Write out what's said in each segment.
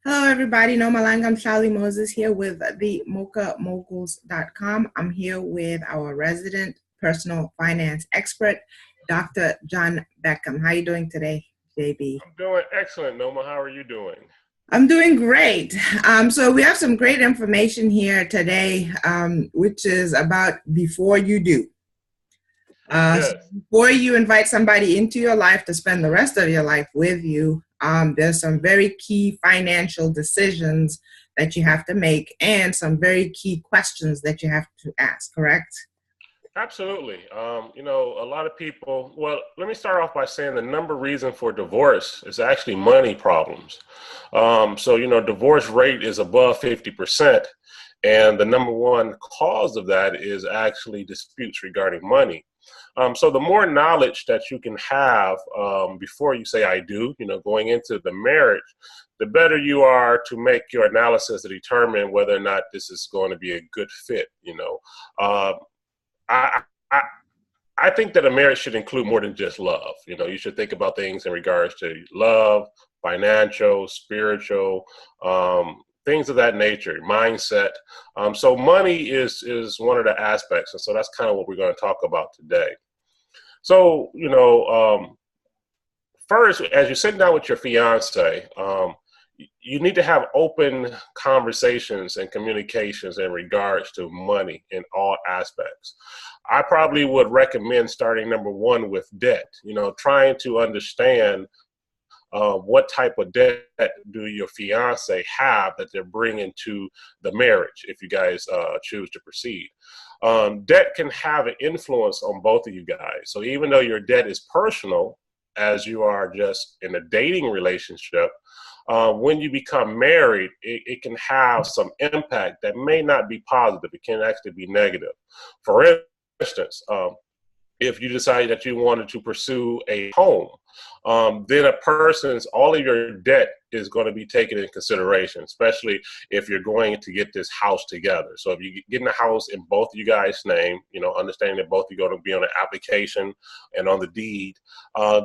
Hello, everybody. No Malanga. I'm Charlie Moses here with the mochamoguls.com. I'm here with our resident personal finance expert, Dr. John Beckham. How are you doing today, JB? I'm doing excellent, Noma. How are you doing? I'm doing great. So we have some great information here today, which is about before you do. So Yes, before you invite somebody into your life to spend the rest of your life with you, there's some very key financial decisions that you have to make and some very key questions that you have to ask, correct? absolutely. A lot of people, well, let me start off by saying the number reason for divorce is actually money problems. Divorce rate is above 50%. And the number one cause of that is actually disputes regarding money. So the more knowledge that you can have before you say I do, going into the marriage, the better you are to make your analysis to determine whether or not this is going to be a good fit. Uh, I, I I think that a marriage should include more than just love. You should think about things in regards to love, financial, spiritual, things of that nature, mindset. So money is one of the aspects, and so that's kind of what we're going to talk about today. So, first, as you're sitting down with your fiance, you need to have open conversations and communications in regards to money in all aspects. I probably would recommend starting number one with debt, trying to understand what type of debt do your fiance have that they're bringing to the marriage if you guys choose to proceed. Debt can have an influence on both of you guys. So even though your debt is personal, as you are just in a dating relationship, when you become married, it can have some impact that may not be positive. It can actually be negative. For instance, if you decide that you wanted to pursue a home, then all of your debt is going to be taken into consideration, especially if you're going to get this house together. So if you get in the house in both of you guys' name, understanding that both of you are going to be on the application and on the deed,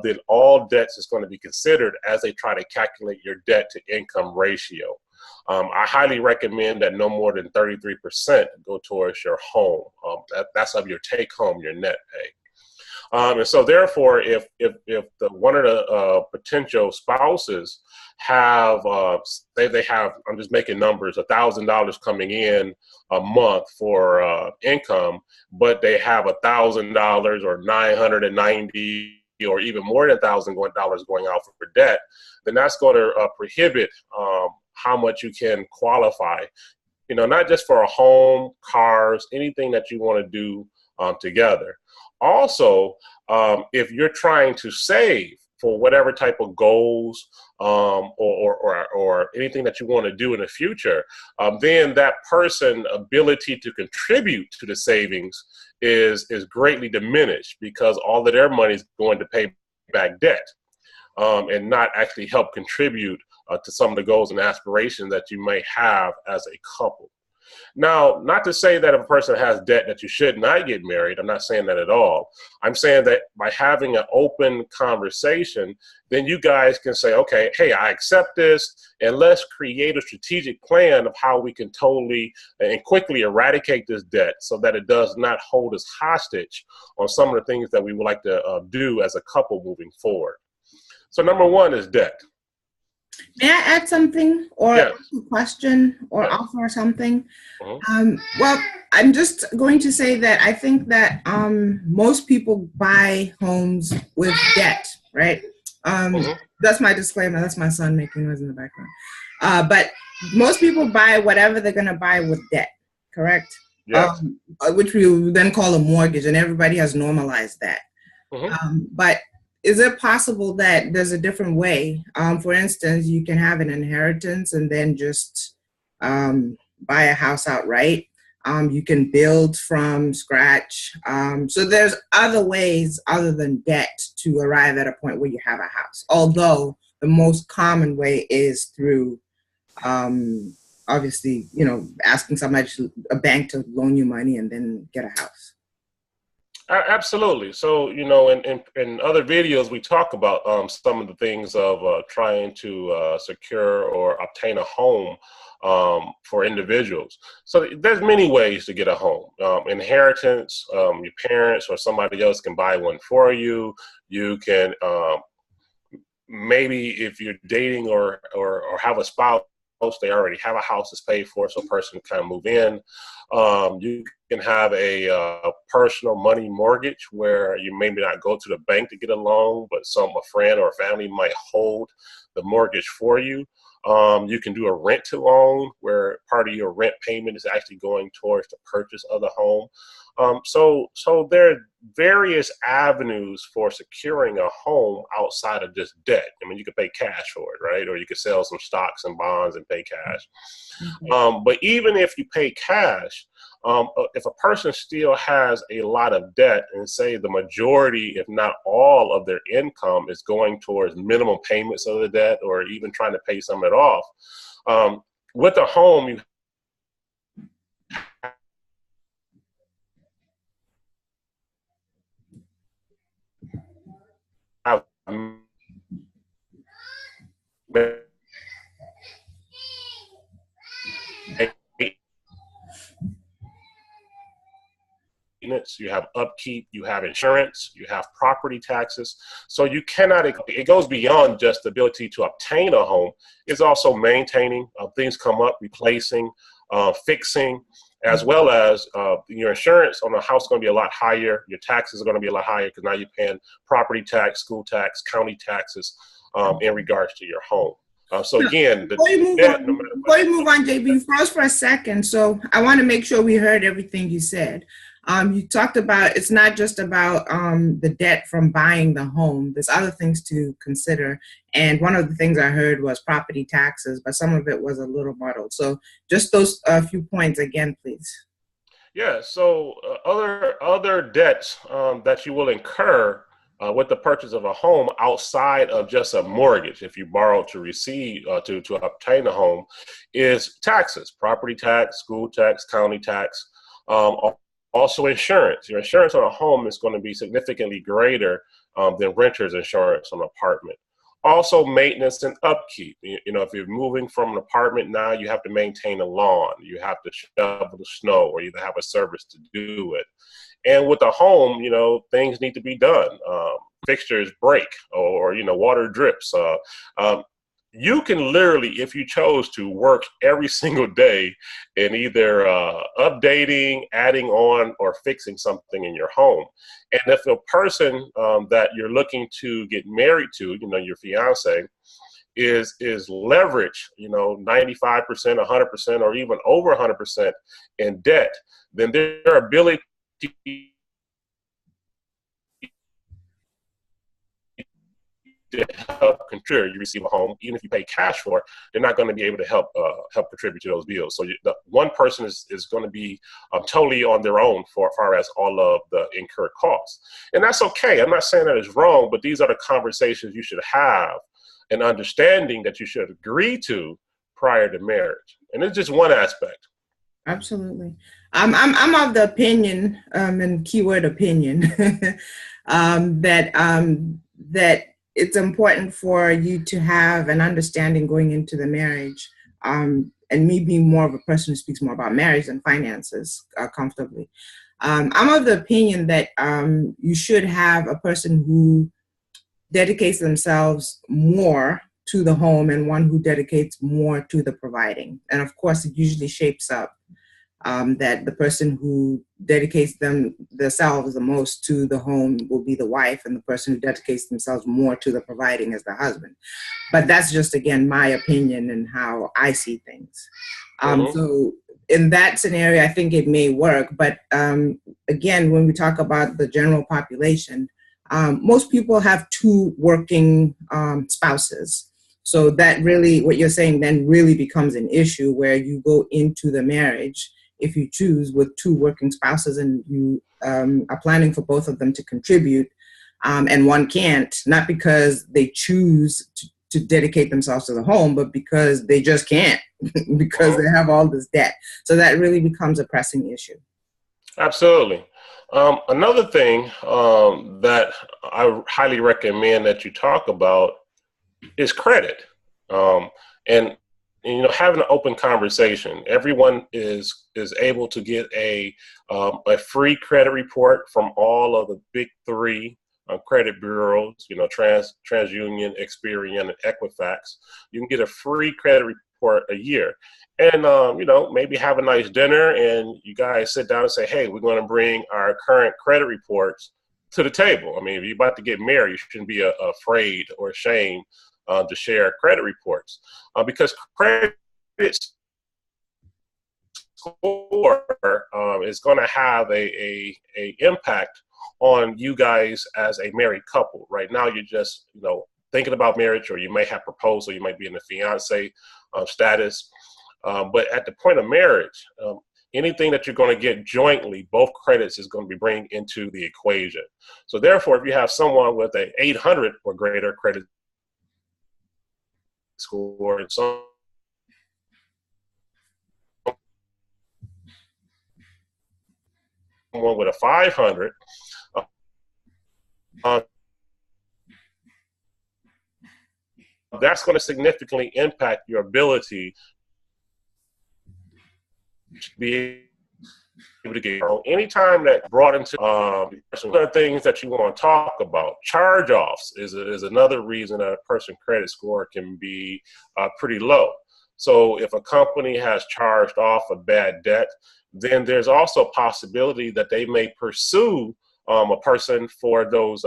then all debts is going to be considered as they try to calculate your debt to income ratio. I highly recommend that no more than 33% go towards your home. That's of your take home, your net pay. And so therefore, if one of the potential spouses have, say they have, I'm just making numbers, $1,000 coming in a month for income, but they have $1,000 or 990 or even more than $1,000 going out for debt, then that's going to prohibit how much you can qualify, not just for a home, cars, anything that you want to do together. Also, if you're trying to save for whatever type of goals or anything that you want to do in the future, then that person's ability to contribute to the savings is greatly diminished because all of their money is going to pay back debt and not actually help contribute to some of the goals and aspirations that you may have as a couple. Now, not to say that if a person has debt that you should not get married. I'm not saying that at all. I'm saying that by having an open conversation, then you guys can say, okay, hey, I accept this, and let's create a strategic plan of how we can totally and quickly eradicate this debt so that it does not hold us hostage on some of the things that we would like to do as a couple moving forward. So number one is debt. May I add something or Yes. ask a question or Yes. offer something? Mhm. Well, I'm just going to say that I think that most people buy homes with debt, right? Mhm. That's my disclaimer. That's my son making noise in the background. But most people buy whatever they're going to buy with debt, correct? Yes. Which we would then call a mortgage, and everybody has normalized that. Mhm. But is it possible that there's a different way? For instance, you can have an inheritance and then just buy a house outright. You can build from scratch. So there's other ways other than debt to arrive at a point where you have a house. Although the most common way is through, obviously, asking somebody, a bank to loan you money and then get a house. Absolutely. So, in other videos, we talk about some of the things of trying to secure or obtain a home for individuals. So there's many ways to get a home. Inheritance, your parents or somebody else can buy one for you. You can maybe if you're dating or have a spouse, they already have a house that's paid for, so a person can kind of move in. You can have a personal money mortgage where you maybe not go to the bank to get a loan, but a friend or family might hold the mortgage for you. You can do a rent to own where part of your rent payment is actually going towards the purchase of the home. So there are various avenues for securing a home outside of just debt. I mean, you could pay cash for it, right? Or you could sell some stocks and bonds and pay cash. But even if you pay cash, if a person still has a lot of debt and say the majority, if not all of their income is going towards minimum payments of the debt or even trying to pay some of it off, with a home, you have maintenance, you have upkeep, you have insurance, you have property taxes. So you cannot, it goes beyond just the ability to obtain a home. It's also maintaining, things come up, replacing, fixing, as well as your insurance on a house is going to be a lot higher. Your taxes are going to be a lot higher because now you're paying property tax, school tax, county taxes in regards to your home. So again, before you move on, JB, you froze for a second. So I want to make sure we heard everything you said. You talked about it's not just about the debt from buying the home. There's other things to consider. And one of the things I heard was property taxes, but some of it was a little muddled. So just those few points again, please. Yeah, so other debts that you will incur with the purchase of a home outside of just a mortgage, if you borrow to receive to obtain a home, is taxes, property tax, school tax, county tax, also insurance. Your insurance on a home is going to be significantly greater than renter's insurance on an apartment. Also maintenance and upkeep. If you're moving from an apartment now, you have to maintain a lawn, you have to shovel the snow, or you have a service to do it. And with a home, things need to be done. Fixtures break or water drips. You can literally, if you chose to, work every single day in either updating, adding on, or fixing something in your home. And if a person that you're looking to get married to, your fiance, is leverage, 95%, 100%, or even over 100% in debt, then their ability to help contribute. You receive a home, even if you pay cash for it, they're not going to be able to help contribute to those bills. So the one person is going to be totally on their own for as far as all of the incurred costs. And that's okay. I'm not saying that is wrong, but these are the conversations you should have and understanding that you should agree to prior to marriage. And it's just one aspect. Absolutely. I'm of the opinion, and keyword opinion, that it's important for you to have an understanding going into the marriage. And me being more of a person who speaks more about marriage than finances comfortably. I'm of the opinion that you should have a person who dedicates themselves more to the home and one who dedicates more to the providing. And of course, it usually shapes up that the person who dedicates themselves the most to the home will be the wife, and the person who dedicates themselves more to the providing is the husband. But that's just, again, my opinion and how I see things. So in that scenario, I think it may work. But again, when we talk about the general population, most people have two working spouses. So that really, what you're saying then really becomes an issue where you go into the marriage, if you choose, with two working spouses and you are planning for both of them to contribute, and one can't, not because they choose to dedicate themselves to the home, but because they just can't, because they have all this debt. So that really becomes a pressing issue. Absolutely. Another thing that I highly recommend that you talk about is credit. Um, and having an open conversation. Everyone is able to get a free credit report from all of the big three credit bureaus. TransUnion, Experian, and Equifax. You can get a free credit report a year, and maybe have a nice dinner, and you guys sit down and say, "Hey, we're going to bring our current credit reports to the table." I mean, if you're about to get married, you shouldn't be afraid or ashamed to share credit reports, because credit score is going to have a impact on you guys as a married couple. Right now, you're just thinking about marriage, or you may have proposed, or you might be in the fiance status. But at the point of marriage, anything that you're going to get jointly, both credits is going to be bringing into the equation. So therefore, if you have someone with a 800 or greater credit score and someone with a 500, uh, that's going to significantly impact your ability to be able to get anytime that brought into some other things that you want to talk about. Charge-offs is another reason that a person's credit score can be pretty low. So if a company has charged off a bad debt, then there's also a possibility that they may pursue a person for those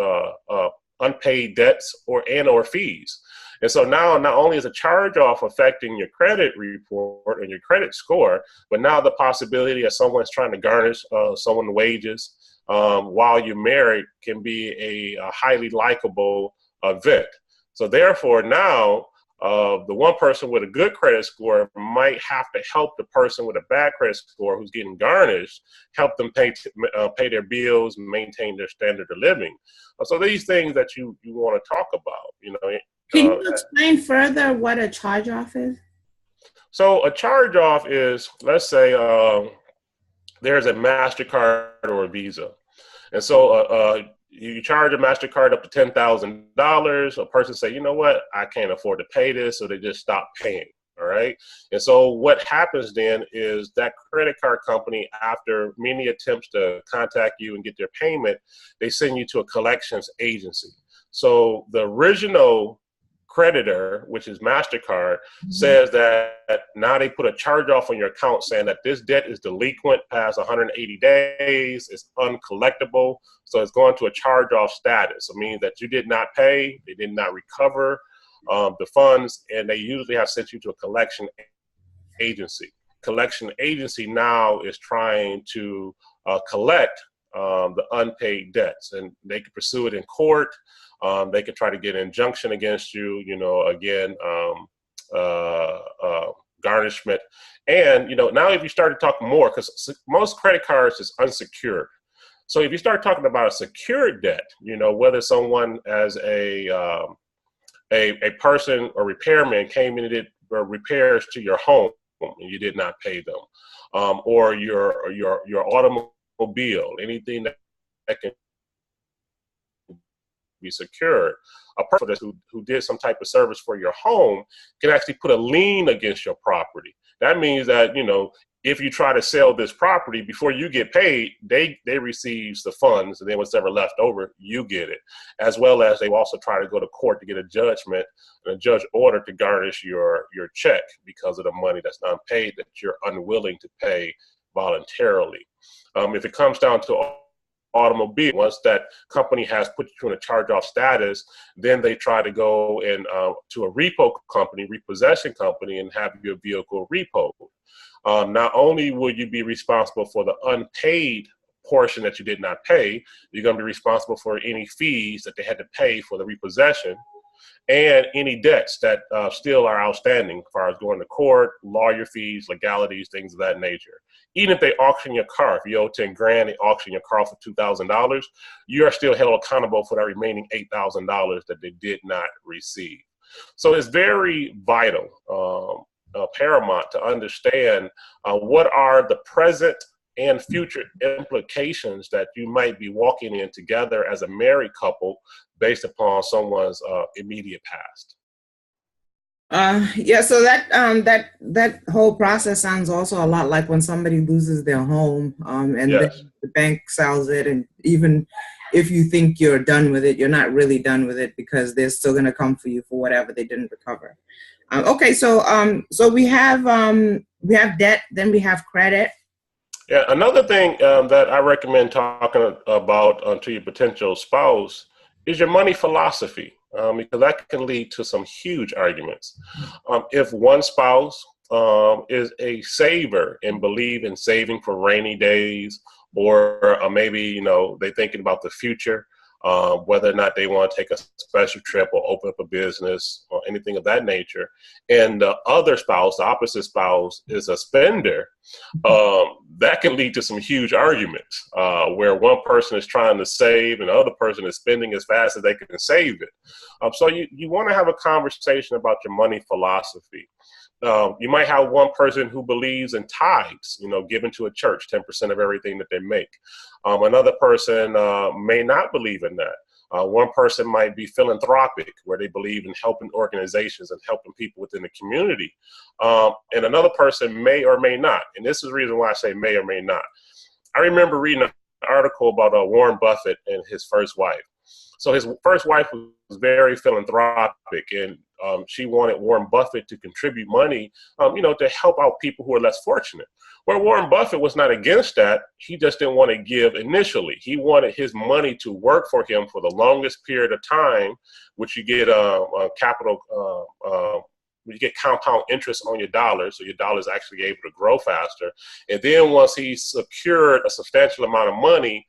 unpaid debts or fees. And so now, not only is a charge-off affecting your credit report and your credit score, but now the possibility of someone's trying to garnish someone's wages while you're married can be a highly likable event. So therefore, now the one person with a good credit score might have to help the person with a bad credit score who's getting garnished, help them pay their bills, maintain their standard of living. So these things that you want to talk about, Can you explain further what a charge-off is? So a charge-off is, let's say, there's a MasterCard or a Visa. And so you charge a MasterCard up to $10,000. A person say, you know what, I can't afford to pay this, so they just stop paying. All right. And so what happens then is that credit card company, after many attempts to contact you and get their payment, they send you to a collections agency. So the original creditor, which is MasterCard, says that now they put a charge off on your account saying that this debt is delinquent past 180 days, it's uncollectible, so it's going to a charge off status. It means that you did not pay, they did not recover the funds, and they usually have sent you to a collection agency. Collection agency now is trying to collect the unpaid debts, and they can pursue it in court. They could try to get an injunction against you, again, garnishment. And, now if you start to talk more, because most credit cards is unsecured. So if you start talking about a secured debt, whether someone as a person or repairman came in and did repairs to your home and you did not pay them, or your automobile, anything that can be secured. A person who did some type of service for your home can actually put a lien against your property. That means that, if you try to sell this property before you get paid, they receive the funds, and then whatever left over, you get it. As well as they will also try to go to court to get a judgment and a judge order to garnish your check because of the money that's unpaid that you're unwilling to pay voluntarily. If it comes down to automobile, once that company has put you in a charge-off status, then they try to go and to a repo company, repossession company, and have your vehicle repoed. Not only will you be responsible for the unpaid portion that you did not pay, you're going to be responsible for any fees that they had to pay for the repossession, and any debts that still are outstanding as far as going to court, lawyer fees, legalities, things of that nature. Even if they auction your car, if you owe 10 grand, they auction your car for $2,000, you are still held accountable for that remaining $8,000 that they did not receive. So it's very vital, paramount to understand what are the present and future implications that you might be walking in together as a married couple based upon someone's immediate past. Yeah, so that whole process sounds also a lot like when somebody loses their home, and Yes. then the bank sells it, and even if you think you're done with it, you're not really done with it because they're still going to come for you for whatever they didn't recover. Okay, so we have debt, then we have credit. Yeah, another thing that I recommend talking about to your potential spouse is your money philosophy, because that can lead to some huge arguments. If one spouse is a saver and believe in saving for rainy days, or maybe, you know, they're thinking about the future, whether or not they want to take a special trip or open up a business or anything of that nature, and the other spouse, the opposite spouse, is a spender, that can lead to some huge arguments where one person is trying to save and the other person is spending as fast as they can save it. So you want to have a conversation about your money philosophy. You might have one person who believes in tithes, you know, giving to a church 10% of everything that they make. Another person may not believe in that. One person might be philanthropic, where they believe in helping organizations and helping people within the community. And another person may or may not. And this is the reason why I say may or may not. I remember reading an article about Warren Buffett and his first wife. So his first wife was very philanthropic, and she wanted Warren Buffett to contribute money, you know, to help out people who are less fortunate. Where Warren Buffett was not against that, he just didn't want to give initially. He wanted his money to work for him for the longest period of time, which you get you get compound interest on your dollars, so your dollar is actually able to grow faster. And then once he secured a substantial amount of money,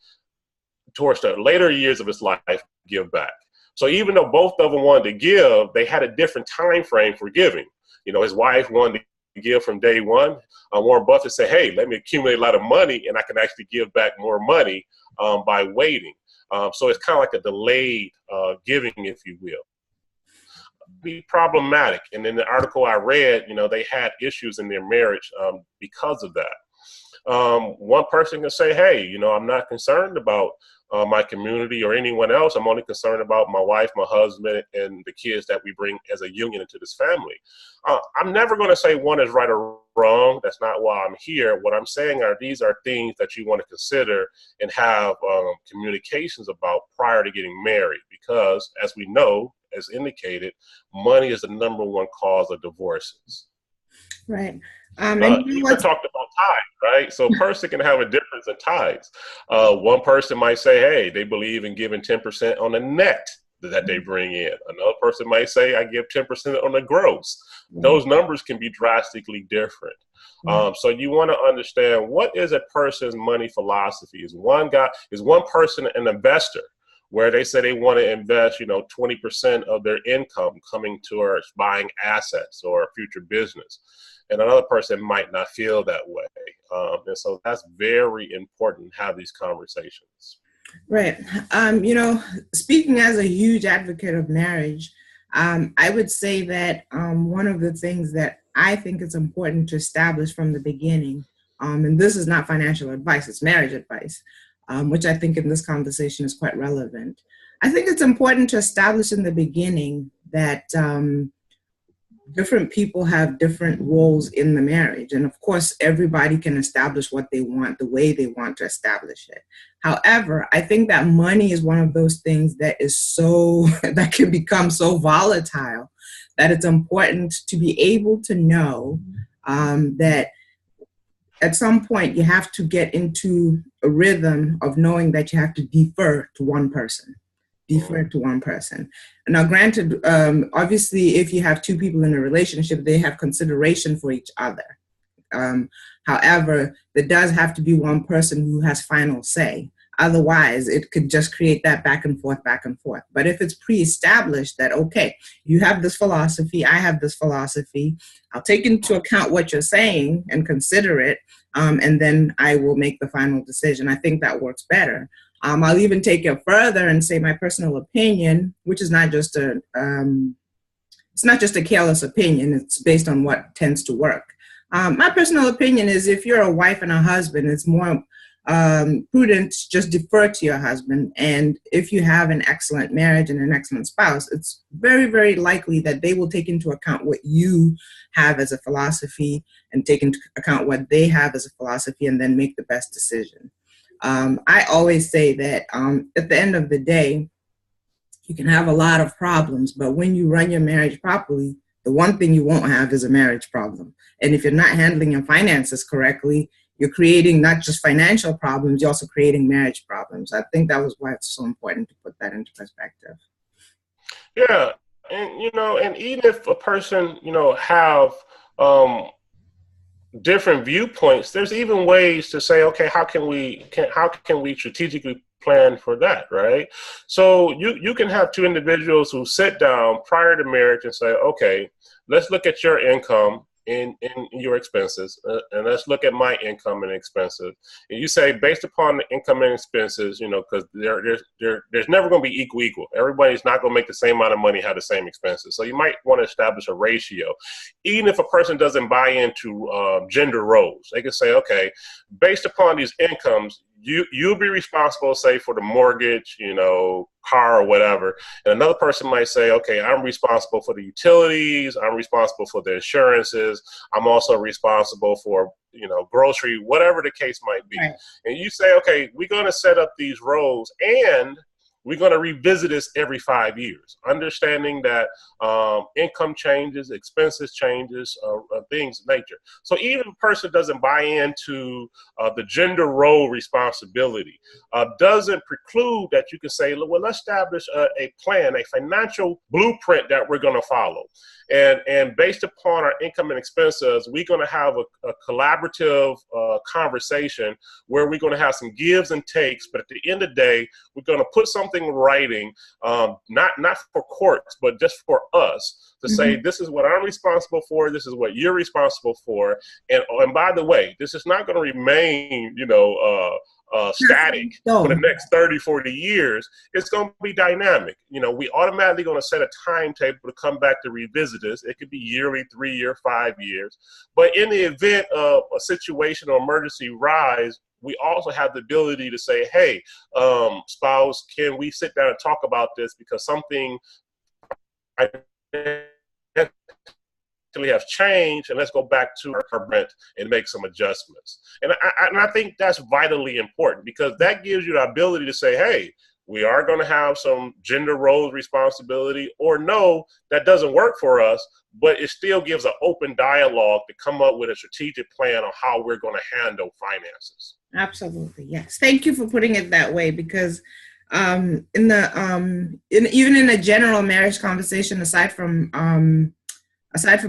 towards the later years of his life, give back. So even though both of them wanted to give, they had a different time frame for giving. You know, his wife wanted to give from day one. Warren Buffett said, hey, let me accumulate a lot of money and I can actually give back more money by waiting. So it's kind of like a delayed giving, if you will. Be problematic. And in the article I read, you know, they had issues in their marriage because of that. One person can say, hey, you know, I'm not concerned about my community or anyone else. I'm only concerned about my wife, my husband, and the kids that we bring as a union into this family. I'm never going to say one is right or wrong. That's not why I'm here. What I'm saying are these are things that you want to consider and have communications about prior to getting married, because as we know, as indicated, money is the number one cause of divorces. Right. You talked about tithes, right? So a person can have a difference in tithes. One person might say, hey, they believe in giving 10% on the net that they bring in. Another person might say, I give 10% on the gross. Those numbers can be drastically different. So you want to understand, what is a person's money philosophy? Is one person an investor, where they say they want to invest, you know, 20% of their income coming towards buying assets or a future business? And another person might not feel that way. And so that's very important to have these conversations. Right. You know, speaking as a huge advocate of marriage, I would say that one of the things that I think is important to establish from the beginning, and this is not financial advice, it's marriage advice, which I think in this conversation is quite relevant. I think it's important to establish in the beginning that different people have different roles in the marriage. And of course, everybody can establish what they want, the way they want to establish it. However, I think that money is one of those things that is that can become so volatile that it's important to be able to know that at some point you have to get into a rhythm of knowing that you have to defer to one person. Now, granted, obviously, if you have two people in a relationship, they have consideration for each other. However, there does have to be one person who has final say. Otherwise, it could just create that back and forth. But if it's pre-established that, okay, you have this philosophy, I have this philosophy, I'll take into account what you're saying and consider it, and then I will make the final decision. I think that works better. I'll even take it further and say my personal opinion, which is not just it's not just a careless opinion. It's based on what tends to work. My personal opinion is if you're a wife and a husband, it's more prudent to just defer to your husband. And if you have an excellent marriage and an excellent spouse, it's very, very likely that they will take into account what you have as a philosophy and take into account what they have as a philosophy and then make the best decision. I always say that at the end of the day, you can have a lot of problems, but when you run your marriage properly, the one thing you won't have is a marriage problem. And if you're not handling your finances correctly, you're creating not just financial problems, you're also creating marriage problems. I think that was why it's so important to put that into perspective. Yeah, and and even if a person, have different viewpoints, there's even ways to say, okay, how can we strategically plan for that, right? So you can have two individuals who sit down prior to marriage and say, okay, let's look at your income and your expenses, and let's look at my income and expenses. And you say, based upon the income and expenses, because there's never going to be equal. Everybody's not going to make the same amount of money, have the same expenses. So you might want to establish a ratio. Even if a person doesn't buy into gender roles, they can say, okay, based upon these incomes, you'll be responsible, say, for the mortgage, car or whatever. And another person might say, okay, I'm responsible for the utilities. I'm responsible for the insurances. I'm also responsible for, grocery, whatever the case might be. Right. And you say, okay, we're going to set up these roles and we're going to revisit this every 5 years, understanding that income changes, expenses changes, things of nature. So even if a person doesn't buy into the gender role responsibility, doesn't preclude that you can say, well, let's establish a plan, a financial blueprint that we're going to follow. And based upon our income and expenses, we're going to have a collaborative conversation where we're going to have some gives and takes. But at the end of the day, we're going to put something in writing, not for courts, but just for us to say, this is what I'm responsible for. This is what you're responsible for. And by the way, this is not going to remain, static for the next 30, 40 years. It's going to be dynamic. We automatically going to set a timetable to come back to revisit this. It could be yearly, 3 year, 5 years. But in the event of a situation or emergency rise, we also have the ability to say, hey, spouse, can we sit down and talk about this? Because something have changed, and let's go back to our rent and make some adjustments. And I think that's vitally important, because that gives you the ability to say, hey, we are going to have some gender roles responsibility, or no, that doesn't work for us, but it still gives an open dialogue to come up with a strategic plan on how we're going to handle finances. Absolutely. Yes. Thank you for putting it that way, because even in a general marriage conversation, aside from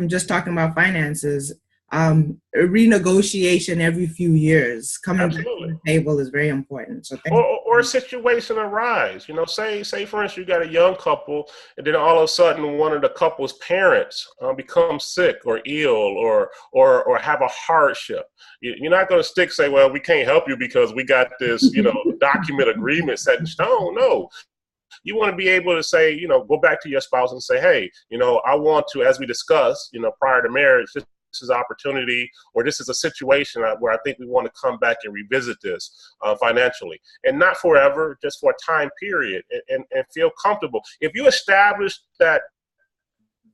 just talking about finances, a renegotiation every few years coming back to the table is very important. So or a situation arise, say for instance, you got a young couple, and then all of a sudden one of the couple's parents becomes sick or ill or have a hardship. You're not going to say, well, we can't help you because we got this, document agreement set in stone. No. You want to be able to say, go back to your spouse and say, hey, I want to, as we discussed, prior to marriage, this is an opportunity, or this is a situation where I think we want to come back and revisit this financially, and not forever, just for a time period, and feel comfortable. If you establish that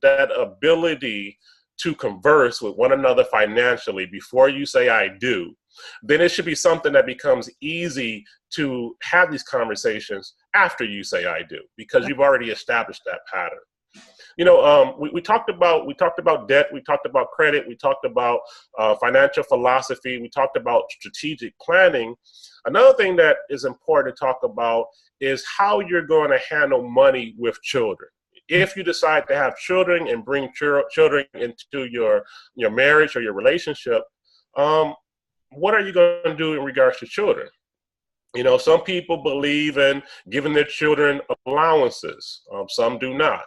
ability to converse with one another financially before you say I do, then it should be something that becomes easy to have these conversations after you say I do, because you've already established that pattern. We talked about debt, we talked about credit, we talked about financial philosophy, we talked about strategic planning. Another thing that is important to talk about is how you're going to handle money with children. If you decide to have children and bring children into your marriage or your relationship, what are you going to do in regards to children? Some people believe in giving their children allowances. Some do not.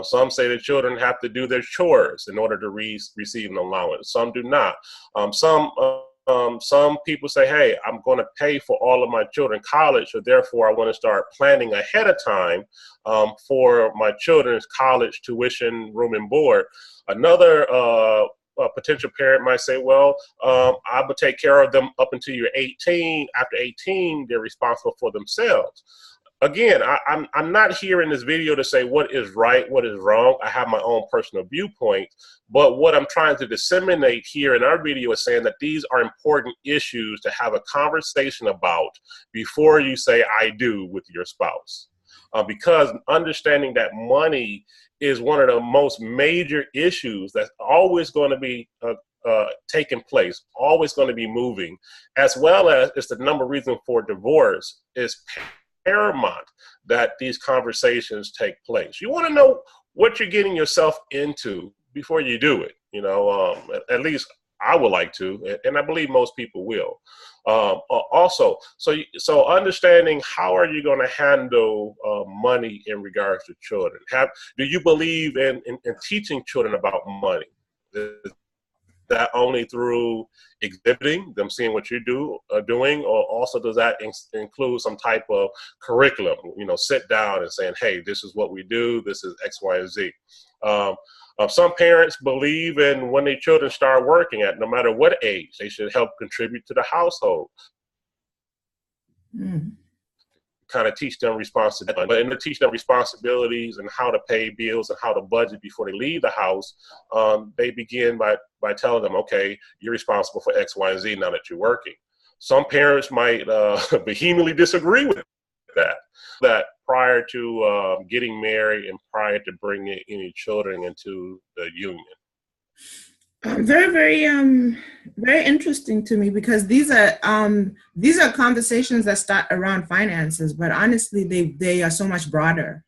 Some say that children have to do their chores in order to receive an allowance. Some do not. Some people say, hey, I'm going to pay for all of my children's college, so therefore I want to start planning ahead of time for my children's college tuition, room and board. Another a potential parent might say, well, I will take care of them up until you're 18. After 18, they're responsible for themselves. Again, I'm not here in this video to say what is right, what is wrong. I have my own personal viewpoint, but what I'm trying to disseminate here in our video is saying that these are important issues to have a conversation about before you say I do with your spouse. Because understanding that money is one of the most major issues that's always going to be taking place, always going to be moving, as well as it's the number reason for divorce is paramount that these conversations take place. You want to know what you're getting yourself into before you do it. At least I would like to, and I believe most people will. Also, so understanding how are you going to handle money in regards to children? Do you believe in teaching children about money? Is that only through exhibiting them, seeing what you doing, or also does that include some type of curriculum? Sit down and saying, hey, this is what we do. This is X, Y, and Z. Some parents believe in when their children start working at no matter what age, they should help contribute to the household. Kind of teach them responsibility, but in to teach them responsibilities and how to pay bills and how to budget before they leave the house, they begin by telling them, okay, you're responsible for X, Y, and Z now that you're working. Some parents might vehemently disagree with that prior to getting married and prior to bringing any children into the union. Very, very, very interesting to me, because these are conversations that start around finances, but honestly, they are so much broader.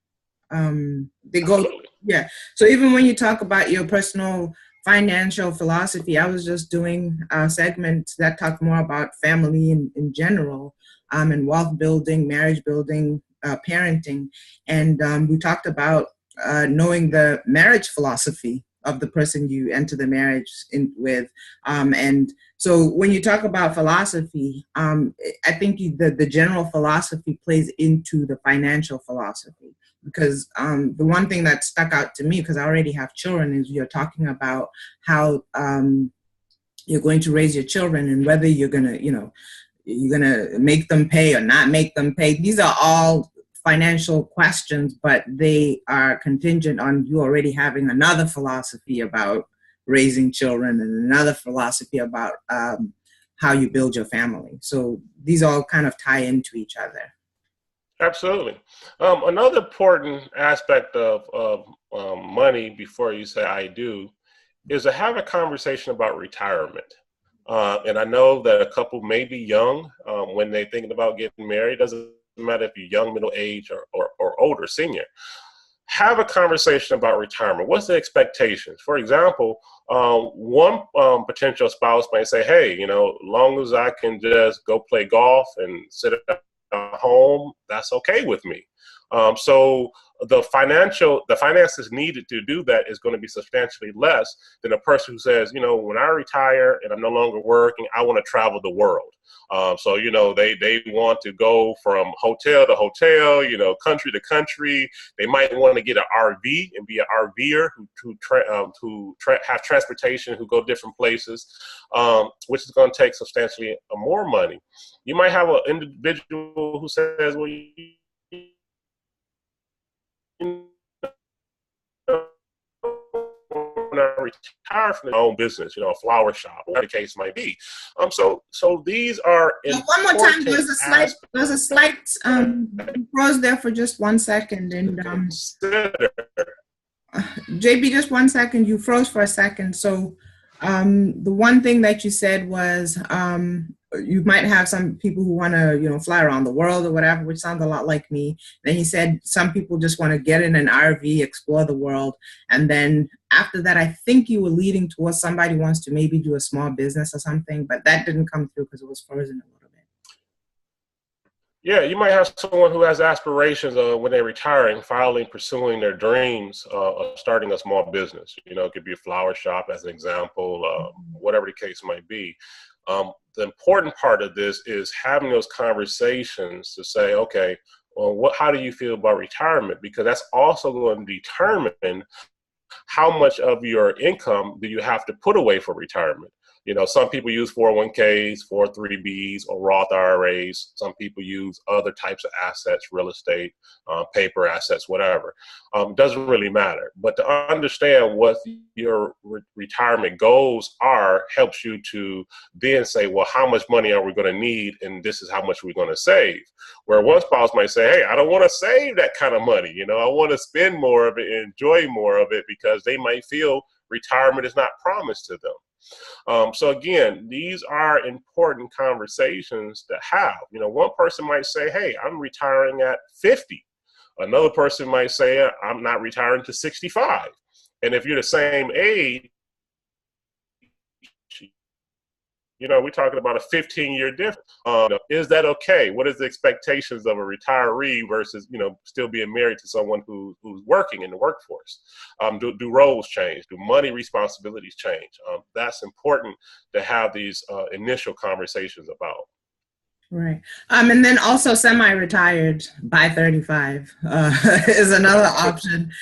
They go, yeah. So even when you talk about your personal financial philosophy, I was just doing a segment that talked more about family in general, and wealth building, marriage building, parenting, and we talked about knowing the marriage philosophy of the person you enter the marriage with. And so when you talk about philosophy, I think the general philosophy plays into the financial philosophy, because the one thing that stuck out to me, because I already have children, is you're talking about how you're going to raise your children and whether you're going to make them pay or not make them pay. These are all financial questions, but they are contingent on you already having another philosophy about raising children and another philosophy about how you build your family. So these all kind of tie into each other. Absolutely. Another important aspect of money before you say I do is to have a conversation about retirement. And I know that a couple may be young when they're thinking about getting married. Doesn't matter if you're young, middle age, or older, senior. Have a conversation about retirement. What's the expectations? For example, one potential spouse might say, hey, long as I can just go play golf and sit at home, that's okay with me. So the finances needed to do that is going to be substantially less than a person who says, when I retire and I'm no longer working, I want to travel the world. So they want to go from hotel to hotel, country to country. They might want to get an RV and be an RVer who have transportation, who go different places, which is going to take substantially more money. You might have an individual who says, well, when I retire from my own business, a flower shop, whatever the case might be. So these are one more time. There's a slight pause there for just 1 second, and JB, just 1 second. You froze for a second. So the one thing that you said was you might have some people who want to, fly around the world or whatever, which sounds a lot like me. Then he said some people just want to get in an RV, explore the world. And then after that, I think you were leading towards somebody wants to maybe do a small business or something, but that didn't come through because it was frozen a little bit. Yeah, you might have someone who has aspirations when they're retiring, pursuing their dreams of starting a small business. It could be a flower shop as an example, whatever the case might be. The important part of this is having those conversations to say, okay, well, how do you feel about retirement? Because that's also going to determine how much of your income do you have to put away for retirement? You know, some people use 401ks, 403bs, or Roth IRAs. Some people use other types of assets, real estate, paper assets, whatever. Doesn't really matter. But to understand what your retirement goals are helps you to then say, well, how much money are we going to need? And this is how much we're going to save. Where one spouse might say, hey, I don't want to save that kind of money. You know, I want to spend more of it and enjoy more of it, because they might feel retirement is not promised to them. So again, these are important conversations to have. You know, one person might say, hey, I'm retiring at 50. Another person might say, I'm not retiring to 65. And if you're the same age, you know, we're talking about a 15-year difference. Is that okay? What is the expectations of a retiree versus, you know, still being married to someone who's working in the workforce? Do roles change? Do money responsibilities change? That's important to have these initial conversations about. Right. And then also semi-retired by 35 is another option.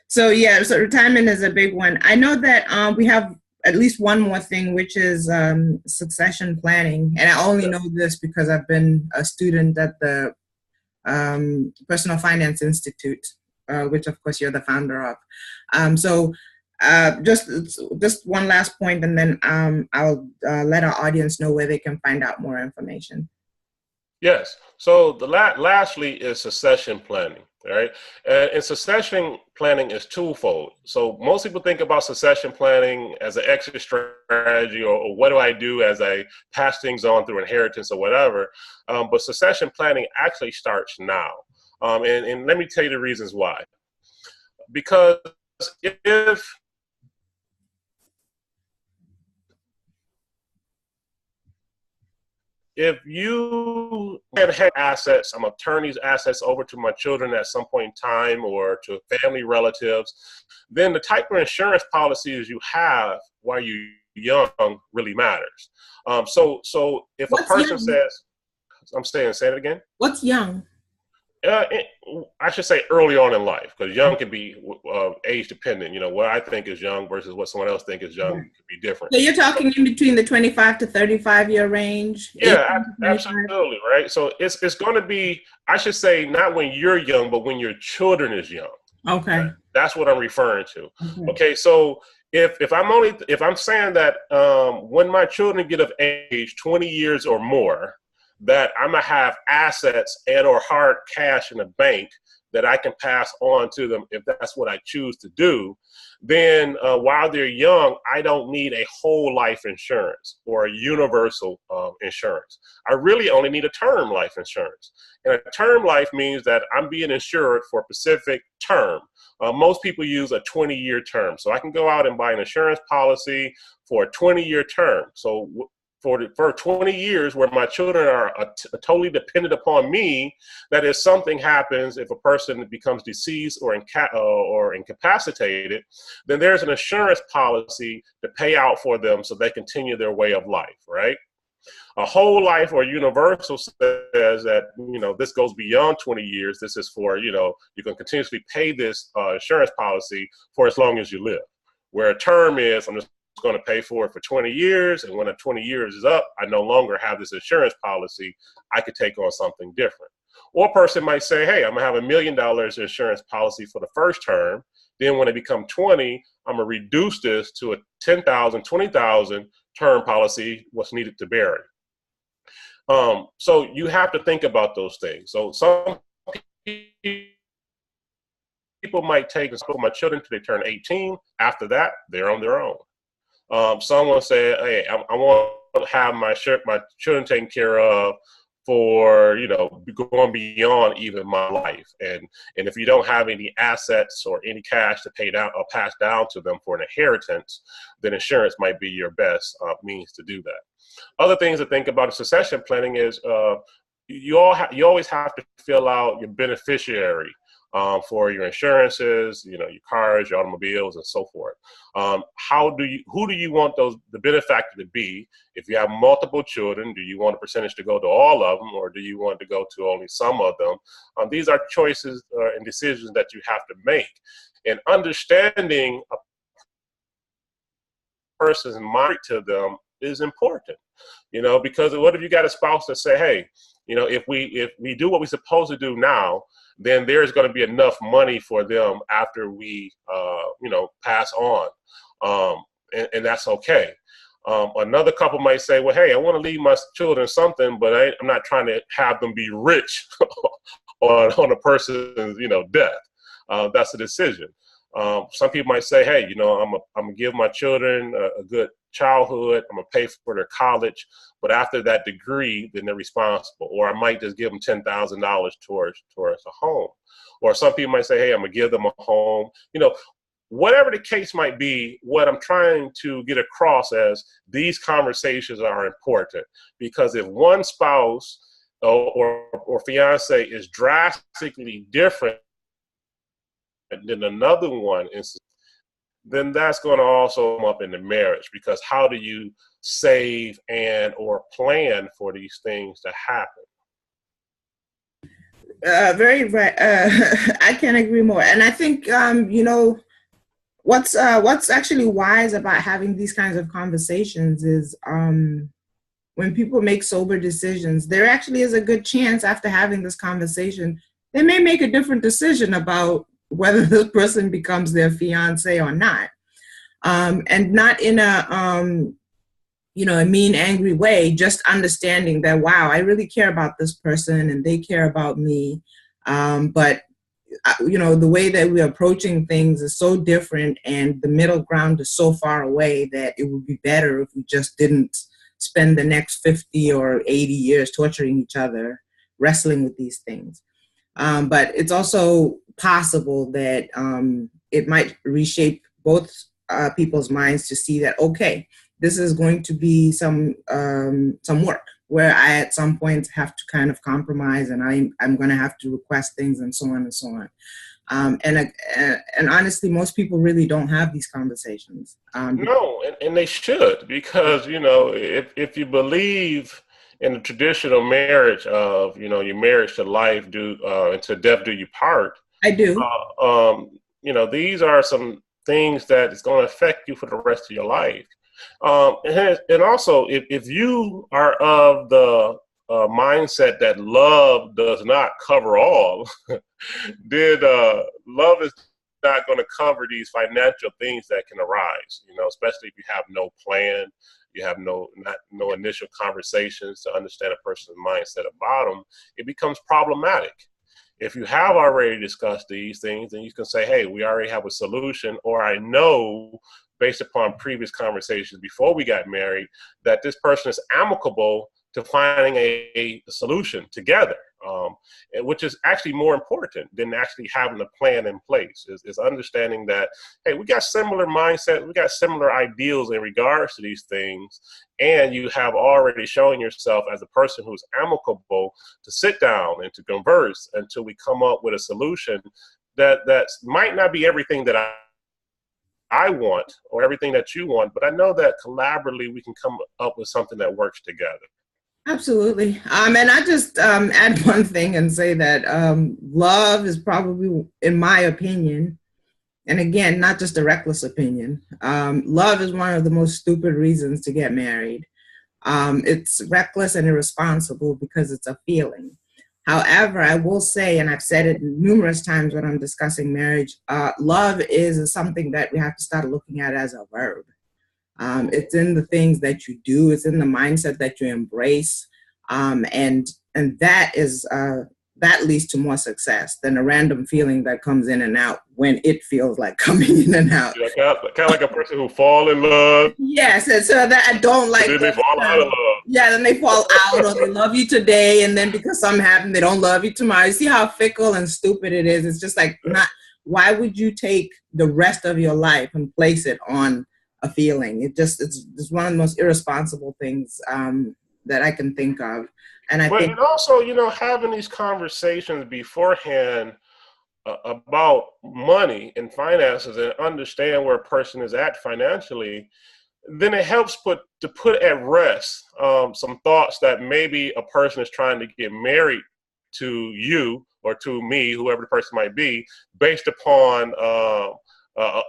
So yeah, so retirement is a big one. I know that we have at least one more thing, which is succession planning. And I only know this because I've been a student at the Personal Finance Institute, which of course you're the founder of. So just one last point, and then I'll let our audience know where they can find out more information. Yes. So the lastly is succession planning. Right. And succession planning is twofold. So most people think about succession planning as an exit strategy, or what do I do as I pass things on through inheritance or whatever. But succession planning actually starts now. And let me tell you the reasons why. Because if you can have assets, I'm going to turn these assets over to my children at some point in time, or to family relatives, then the type of insurance policies you have while you're young really matters. So if a person says, say it again. What's young? I should say early on in life, because young can be age dependent. You know, what I think is young versus what someone else thinks is young could be different. So you're talking in between the 25 to 35 year range? Yeah, absolutely, right? So it's going to be, I should say, not when you're young, but when your children is young. Okay. Right? That's what I'm referring to. Okay, so if I'm saying that when my children get of age 20 years or more, that I'm gonna have assets and or hard cash in the bank that I can pass on to them if that's what I choose to do, then while they're young, I don't need a whole life insurance or a universal insurance. I really only need a term life insurance. And a term life means that I'm being insured for a specific term. Most people use a 20-year term. So I can go out and buy an insurance policy for a 20-year term. So for 20 years, where my children are totally dependent upon me, that if something happens, if a person becomes deceased or incapacitated, then there's an insurance policy to pay out for them so they continue their way of life, right? A whole life or universal says that, you know, this goes beyond 20 years. This is for, you know, you can continuously pay this insurance policy for as long as you live. Where a term is, I'm just going to pay for it for 20 years. And when the 20 years is up, I no longer have this insurance policy. I could take on something different. Or a person might say, hey, I'm going to have $1 million insurance policy for the first term. Then when it become 20, I'm going to reduce this to a 10,000, 20,000 term policy, what's needed to bury. So you have to think about those things. So some people might take my children till they turn 18. After that, they're on their own. Someone said, hey, I want to have my children taken care of for, you know, going beyond even my life. And if you don't have any assets or any cash to pay down or pass down to them for an inheritance, then insurance might be your best means to do that. Other things to think about in succession planning is you always have to fill out your beneficiary for your insurances, you know, your cars, your automobiles, and so forth. Who do you want the benefactor to be? If you have multiple children, do you want a percentage to go to all of them, or do you want to go to only some of them? These are choices and decisions that you have to make. And understanding a person's mind to them is important, you know, because what if you got a spouse that say, hey, you know, if we do what we're supposed to do now, then there's going to be enough money for them after we, you know, pass on. And that's okay. Another couple might say, well, hey, I want to leave my children something, but I'm not trying to have them be rich on a person's, you know, death. That's a decision. Some people might say, hey, you know, I'm gonna give my children a good childhood. I'm gonna pay for their college, but after that degree, then they're responsible. Or I might just give them $10,000 towards a home. Or some people might say, hey, I'm gonna give them a home. You know, whatever the case might be, what I'm trying to get across as these conversations are important, because if one spouse or fiance is drastically different than another one, then that's going to also come up in the marriage, because how do you save and or plan for these things to happen? Very right. I can't agree more. And I think, you know, what's actually wise about having these kinds of conversations is when people make sober decisions, there actually is a good chance after having this conversation, they may make a different decision about whether this person becomes their fiance or not. And not in a, you know, a mean, angry way, just understanding that, wow, I really care about this person and they care about me. But, you know, the way that we're approaching things is so different, and the middle ground is so far away that it would be better if we just didn't spend the next 50 or 80 years torturing each other, wrestling with these things. But it's also possible that it might reshape both people's minds to see that, okay, this is going to be some work where I at some point have to kind of compromise, and I'm going to have to request things and so on and so on. And honestly, most people really don't have these conversations. No, and they should, because, you know, if you believe in the traditional marriage of, you know, your marriage to life and to death do you part. I do. You know, these are some things that is going to affect you for the rest of your life. And also, if you are of the mindset that love does not cover all, then love is not going to cover these financial things that can arise, you know, especially if you have no plan, you have no initial conversations to understand a person's mindset about them, it becomes problematic. If you have already discussed these things, then you can say, hey, we already have a solution, or I know based upon previous conversations before we got married that this person is amicable to finding a solution together, which is actually more important than actually having a plan in place, is understanding that, hey, we got similar mindsets, we got similar ideals in regards to these things, and you have already shown yourself as a person who's amicable to sit down and to converse until we come up with a solution that might not be everything that I want or everything that you want, but I know that collaboratively we can come up with something that works together. Absolutely. And I just add one thing and say that love is probably, in my opinion, and again, not just a reckless opinion, love is one of the most stupid reasons to get married. It's reckless and irresponsible because it's a feeling. However, I will say, and I've said it numerous times when I'm discussing marriage, love is something that we have to start looking at as a verb. It's in the things that you do. It's in the mindset that you embrace, and that is that leads to more success than a random feeling that comes in and out when it feels like coming in and out. Yeah, kind of like a person who fall in love. Yes, and so that I don't like. Then they fall out of love. Yeah, then they fall out, or they love you today, and then because something happened, they don't love you tomorrow. You see how fickle and stupid it is? It's just like, not. Why would you take the rest of your life and place it on a feeling? It's one of the most irresponsible things that I can think of. And I think, and also, you know, having these conversations beforehand about money and finances and understand where a person is at financially, then it helps to put at rest some thoughts that maybe a person is trying to get married to you or to me, whoever the person might be, based upon an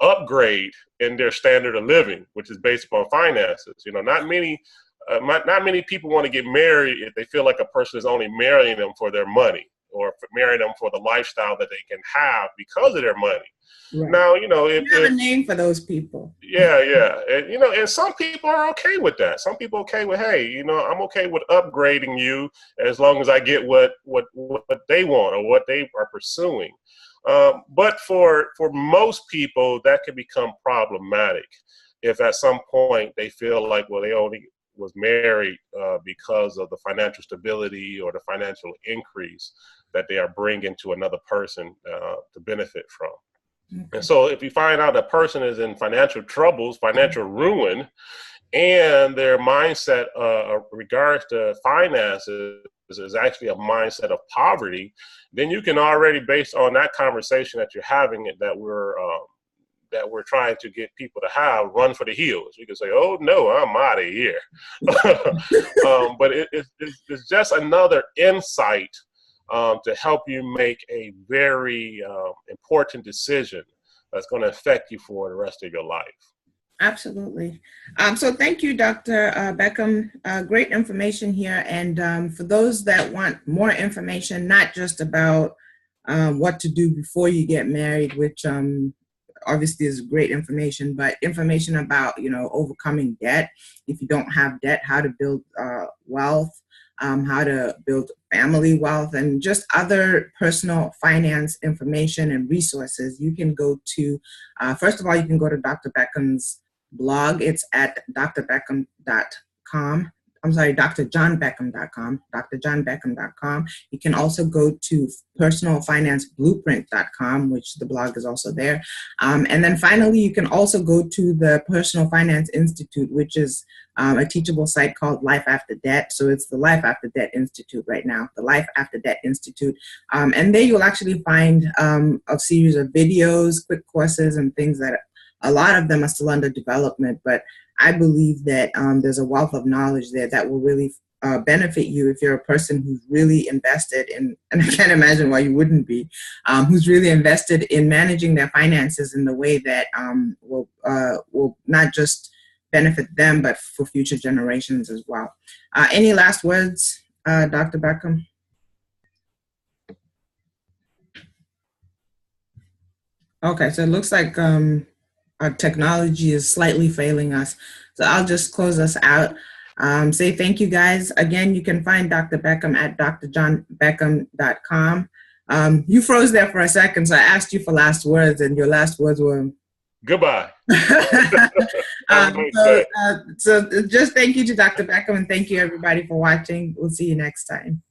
upgrade in their standard of living, which is based upon finances. You know, not many people want to get married if they feel like a person is only marrying them for their money or for marrying them for the lifestyle that they can have because of their money. Right. Now, you know, you have a name for those people. Yeah. And, you know, and some people are okay with that. Some people are okay with, hey, you know, I'm okay with upgrading you as long as I get what they want or what they are pursuing. But for most people, that can become problematic if at some point they feel like, well, they only was married because of the financial stability or the financial increase that they are bringing to another person to benefit from. And so if you find out a person is in financial troubles, financial ruin, and their mindset regards to finances is actually a mindset of poverty, then you can already, based on that conversation that you're having, that we're trying to get people to have, run for the hills. You can say, oh, no, I'm out of here. But it's just another insight to help you make a very important decision that's going to affect you for the rest of your life. Absolutely. So thank you, Dr. Beckem. Great information here. And for those that want more information, not just about what to do before you get married, which obviously is great information, but information about, you know, overcoming debt. If you don't have debt, how to build wealth, how to build family wealth, and just other personal finance information and resources, you can go to, first of all, you can go to Dr. Beckem's blog. It's at drbeckem.com. I'm sorry, drjohnbeckem.com, drjohnbeckem.com. You can also go to personalfinanceblueprint.com, which the blog is also there. And then finally, you can also go to the Personal Finance Institute, which is a teachable site called Life After Debt. So it's the Life After Debt Institute right now, the Life After Debt Institute. And there you'll actually find a series of videos, quick courses, and things that a lot of them are still under development, but I believe that there's a wealth of knowledge there that will really benefit you if you're a person who's really invested in, and I can't imagine why you wouldn't be, who's really invested in managing their finances in the way that will not just benefit them, but for future generations as well. Any last words, Dr. Beckem? Okay, so it looks like our technology is slightly failing us. So I'll just close us out. Say thank you, guys. Again, you can find Dr. Beckem at drjohnbeckem.com. You froze there for a second, so I asked you for last words, and your last words were goodbye. So just thank you to Dr. Beckem, and thank you everybody for watching. We'll see you next time.